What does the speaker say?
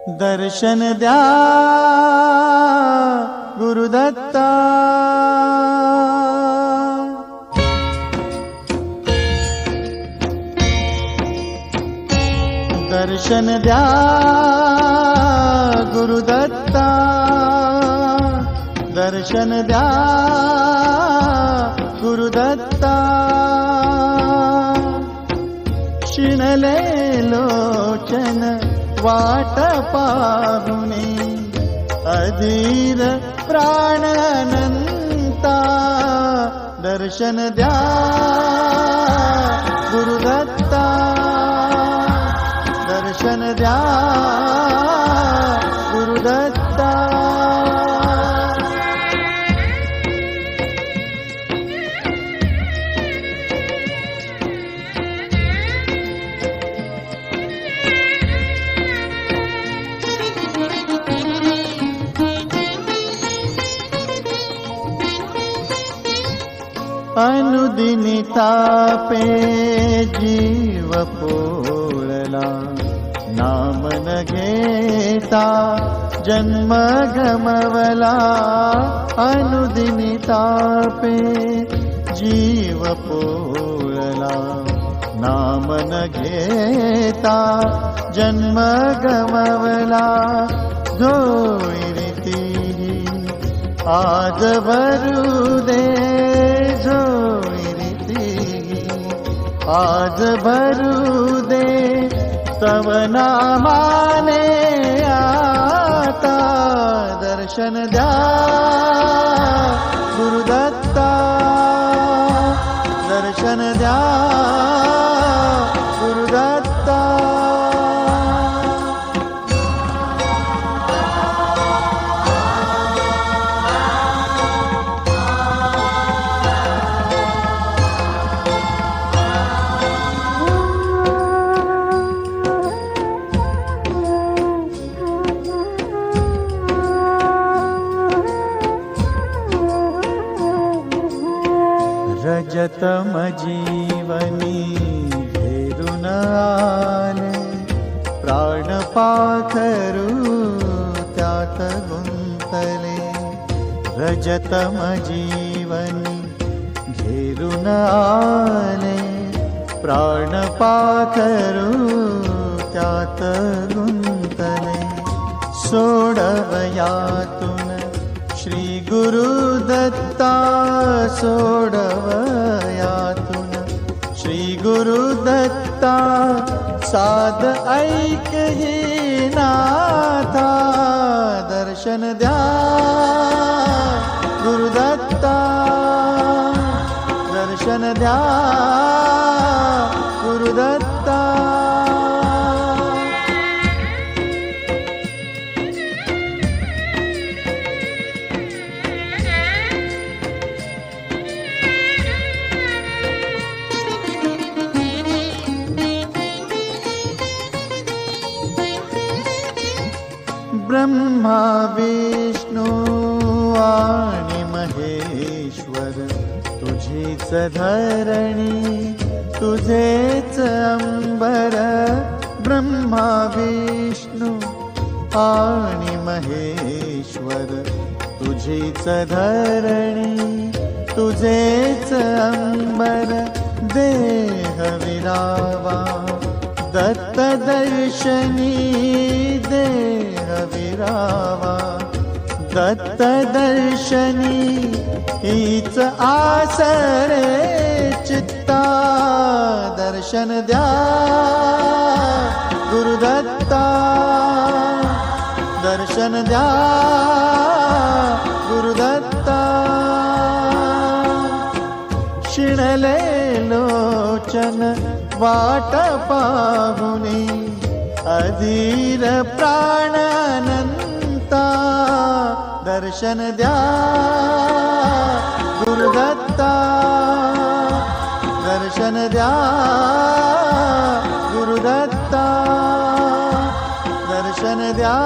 दर्शन द्या गुरुदत्ता। दर्शन द्या गुरुदत्ता। दर्शन द्या गुरुदत्ता। शिणले लोचन वाट पाहुने अधीर प्राण अनंता। दर्शन द्या गुरुदत्ता। दर्शन द्या गुरुदत्ता। अनुदिनी तापे जीव पोळला। नाम न घेता जन्म गमवला। अनुदिनी तापे जीव पोळला। नाम न घेता जन्म गमवला। झोळीरीती आज भरू दे। झोळीरीती आज भरू दे। तव नामाने आता। दर्शन द्या गुरुदत्ता। दर्शन द्या गुरुदत्ता। रजतम जीवनी घेरून आले। प्राण पाखरू त्यात गुंतले। रजतम जीवनी घेरून आले। प्राण पाखरू त्यात गुंतले। सोडवयातून श्री गुरुदत्ता। सोडवयातून श्री गुरुदत्ता। साध ऐक ही नाथा। दर्शन द्या गुरुदत्ता। दर्शन द्या गुरुदत्ता। ब्रह्मा विष्णू आणि महेश्वर तुझीच धरणी तुझेच अंबर। ब्रह्मा विष्णू आणि महेश्वर तुझीच धरणी तुझेच अंबर। देह विरावा दत्त दर्शनी। देह विरावा दत्त दर्शनी। हीच आसरे चित्ता। दर्शन द्या गुरुदत्ता। दर्शन द्या गुरुदत्ता। शिणले लोचन वाट पाहुने अधीर प्राण अनंता। दर्शन द्या गुरुदत्ता। दर्शन द्या गुरुदत्ता। दर्शन द्या